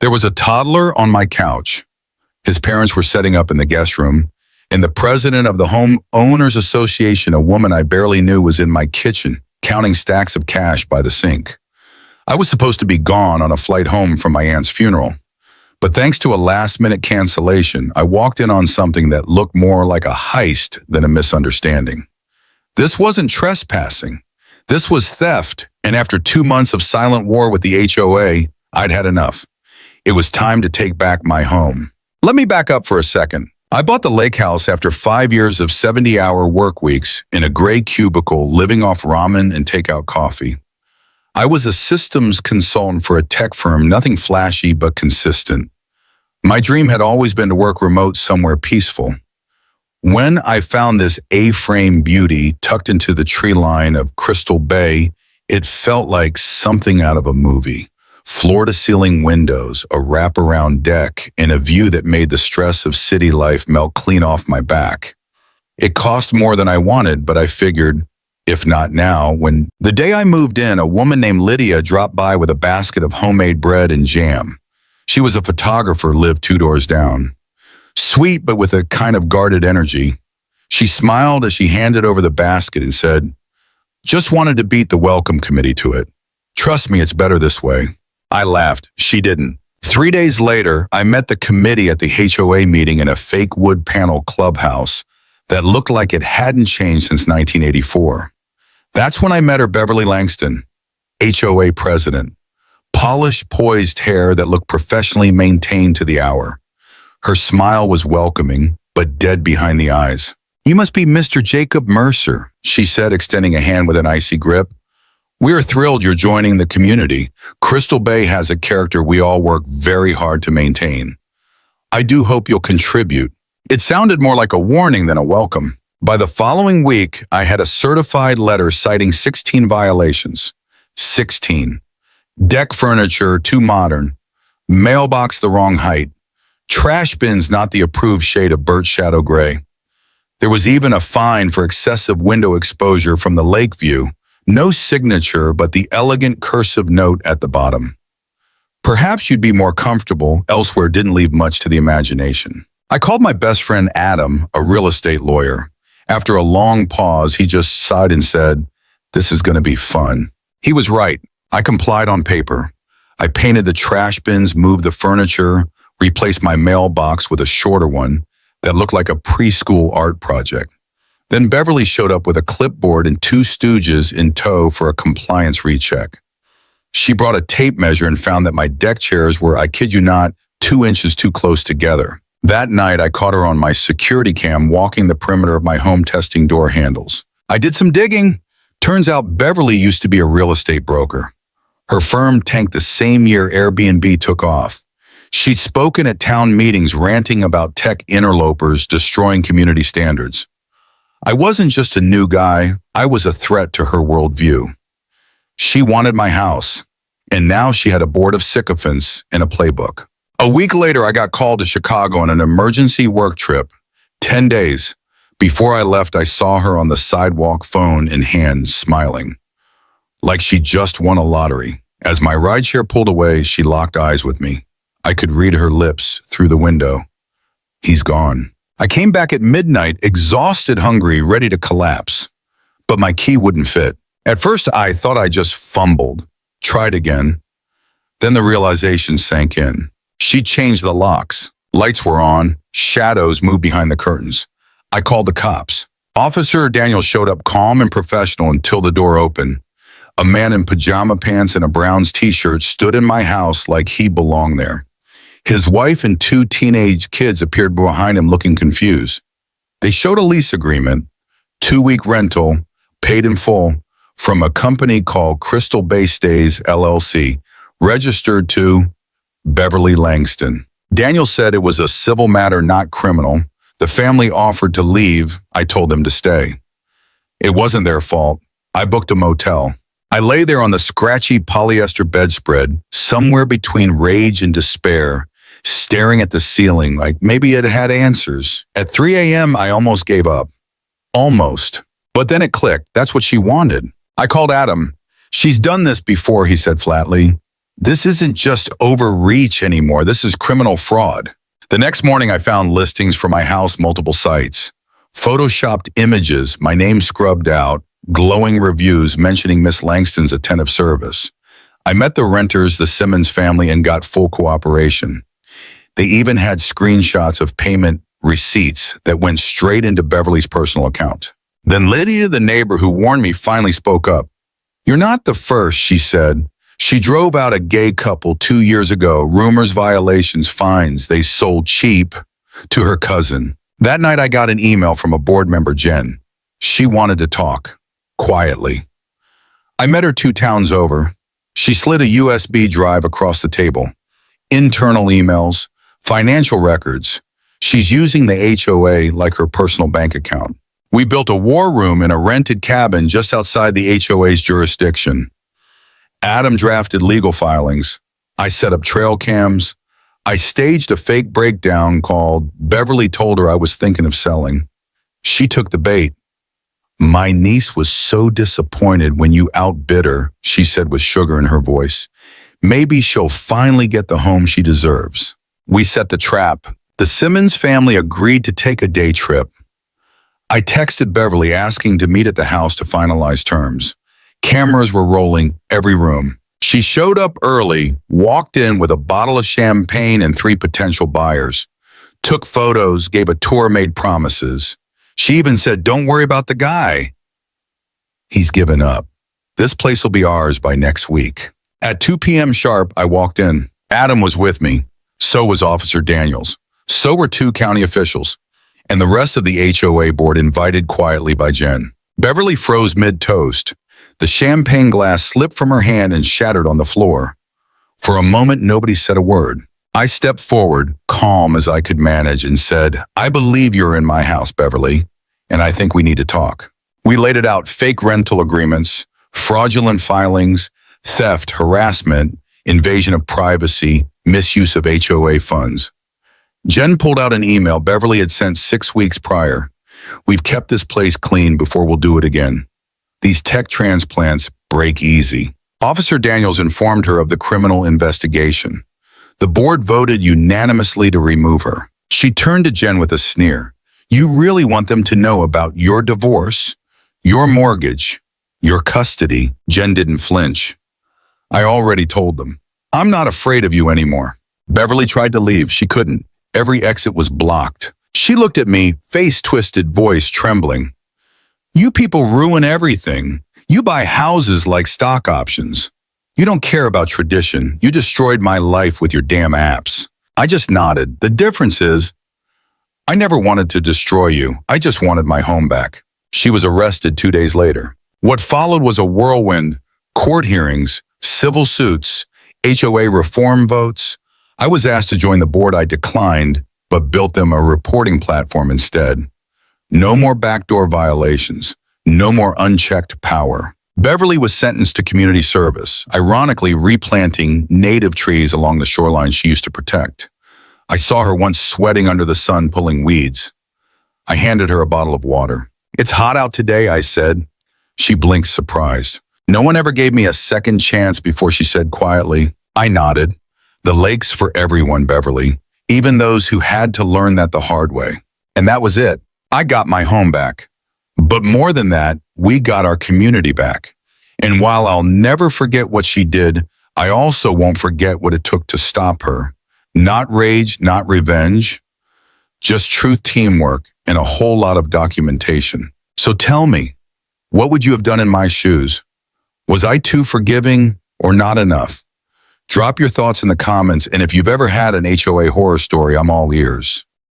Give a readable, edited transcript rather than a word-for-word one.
There was a toddler on my couch. His parents were setting up in the guest room, and the president of the Home Owners Association, a woman I barely knew, was in my kitchen, counting stacks of cash by the sink. I was supposed to be gone on a flight home from my aunt's funeral, but thanks to a last-minute cancellation, I walked in on something that looked more like a heist than a misunderstanding. This wasn't trespassing. This was theft, and after 2 months of silent war with the HOA, I'd had enough. It was time to take back my home. Let me back up for a second. I bought the lake house after 5 years of 70-hour work weeks in a gray cubicle living off ramen and takeout coffee. I was a systems consultant for a tech firm, nothing flashy but consistent. My dream had always been to work remote somewhere peaceful. When I found this A-frame beauty tucked into the tree line of Crystal Bay, it felt like something out of a movie. Floor-to-ceiling windows, a wraparound deck, and a view that made the stress of city life melt clean off my back. It cost more than I wanted, but I figured, if not now, when the day I moved in, a woman named Lydia dropped by with a basket of homemade bread and jam. She was a photographer, lived 2 doors down. Sweet, but with a kind of guarded energy. She smiled as she handed over the basket and said, "Just wanted to beat the welcome committee to it. Trust me, it's better this way." I laughed. She didn't. 3 days later, I met the committee at the HOA meeting in a fake wood panel clubhouse that looked like it hadn't changed since 1984. That's when I met her, Beverly Langston, HOA president. Polished, poised hair that looked professionally maintained to the hour. Her smile was welcoming, but dead behind the eyes. "You must be Mr. Jacob Mercer," she said, extending a hand with an icy grip. "We're thrilled you're joining the community. Crystal Bay has a character we all work very hard to maintain. I do hope you'll contribute." It sounded more like a warning than a welcome. By the following week, I had a certified letter citing 16 violations. 16. Deck furniture too modern. Mailbox the wrong height. Trash bins not the approved shade of birch shadow gray. There was even a fine for excessive window exposure from the lake view. No signature, but the elegant cursive note at the bottom. "Perhaps you'd be more comfortable elsewhere" didn't leave much to the imagination. I called my best friend Adam, a real estate lawyer. After a long pause, he just sighed and said, "This is going to be fun." He was right. I complied on paper. I painted the trash bins, moved the furniture, replaced my mailbox with a shorter one that looked like a preschool art project. Then Beverly showed up with a clipboard and 2 stooges in tow for a compliance recheck. She brought a tape measure and found that my deck chairs were, I kid you not, 2 inches too close together. That night, I caught her on my security cam walking the perimeter of my home testing door handles. I did some digging. Turns out Beverly used to be a real estate broker. Her firm tanked the same year Airbnb took off. She'd spoken at town meetings ranting about tech interlopers destroying community standards. I wasn't just a new guy, I was a threat to her worldview. She wanted my house, and now she had a board of sycophants and a playbook. A week later, I got called to Chicago on an emergency work trip. 10 days. Before I left, I saw her on the sidewalk, phone in hand, smiling. Like she just won a lottery. As my rideshare pulled away, she locked eyes with me. I could read her lips through the window. "He's gone." I came back at midnight, exhausted, hungry, ready to collapse. But my key wouldn't fit. At first, I thought I just fumbled. Tried again. Then the realization sank in. She changed the locks. Lights were on. Shadows moved behind the curtains. I called the cops. Officer Daniel showed up calm and professional until the door opened. A man in pajama pants and a Browns t-shirt stood in my house like he belonged there. His wife and 2 teenage kids appeared behind him looking confused. They showed a lease agreement, 2-week rental, paid in full, from a company called Crystal Bay Stays LLC, registered to Beverly Langston. Daniel said it was a civil matter, not criminal. The family offered to leave. I told them to stay. It wasn't their fault. I booked a motel. I lay there on the scratchy polyester bedspread, somewhere between rage and despair, staring at the ceiling like maybe it had answers. At 3 a.m., I almost gave up. Almost. But then it clicked. That's what she wanted. I called Adam. "She's done this before," he said flatly. This isn't just overreach anymore. This is criminal fraud. The next morning, I found listings for my house, multiple sites. Photoshopped images, my name scrubbed out, glowing reviews mentioning Miss Langston's attentive service. I met the renters, the Simmons family, and got full cooperation. They even had screenshots of payment receipts that went straight into Beverly's personal account. Then Lydia, the neighbor who warned me, finally spoke up. "You're not the first," she said. "She drove out a gay couple 2 years ago, rumors, violations, fines. They sold cheap to her cousin." That night, I got an email from a board member, Jen. She wanted to talk, quietly. I met her 2 towns over. She slid a USB drive across the table. Internal emails, financial records. She's using the HOA like her personal bank account. We built a war room in a rented cabin just outside the HOA's jurisdiction. Adam drafted legal filings. I set up trail cams. I staged a fake breakdown called "Beverly told her I was thinking of selling." She took the bait. "My niece was so disappointed when you outbid her," she said with sugar in her voice. "Maybe she'll finally get the home she deserves." We set the trap. The Simmons family agreed to take a day trip. I texted Beverly asking to meet at the house to finalize terms. Cameras were rolling every room. She showed up early, walked in with a bottle of champagne and 3 potential buyers, took photos, gave a tour, made promises. She even said, "Don't worry about the guy. He's given up. This place will be ours by next week." At 2 p.m. sharp, I walked in. Adam was with me. So was Officer Daniels. So were 2 county officials. And the rest of the HOA board, invited quietly by Jen. Beverly froze mid-toast. The champagne glass slipped from her hand and shattered on the floor. For a moment, nobody said a word. I stepped forward, calm as I could manage, and said, "I believe you're in my house, Beverly, and I think we need to talk." We laid it out: fake rental agreements, fraudulent filings, theft, harassment, invasion of privacy, misuse of HOA funds. Jen pulled out an email Beverly had sent 6 weeks prior. "We've kept this place clean before we'll do it again. These tech transplants break easy." Officer Daniels informed her of the criminal investigation. The board voted unanimously to remove her. She turned to Jen with a sneer. "You really want them to know about your divorce, your mortgage, your custody?" Jen didn't flinch. "I already told them. I'm not afraid of you anymore." Beverly tried to leave. She couldn't. Every exit was blocked. She looked at me, face twisted, voice trembling. "You people ruin everything. You buy houses like stock options. You don't care about tradition. You destroyed my life with your damn apps." I just nodded. "The difference is, I never wanted to destroy you. I just wanted my home back." She was arrested 2 days later. What followed was a whirlwind: court hearings, civil suits, HOA reform votes. I was asked to join the board. I declined, but built them a reporting platform instead. No more backdoor violations. No more unchecked power. Beverly was sentenced to community service, ironically replanting native trees along the shoreline she used to protect. I saw her once sweating under the sun pulling weeds. I handed her a bottle of water. "It's hot out today," I said. She blinked, surprised. No one ever gave me a second chance before she said quietly. I nodded. "The lake's for everyone, Beverly, even those who had to learn that the hard way." And that was it. I got my home back. But more than that, we got our community back. And while I'll never forget what she did, I also won't forget what it took to stop her. Not rage, not revenge, just truth, teamwork, and a whole lot of documentation. So tell me, what would you have done in my shoes? Was I too forgiving or not enough? Drop your thoughts in the comments, and if you've ever had an HOA horror story, I'm all ears.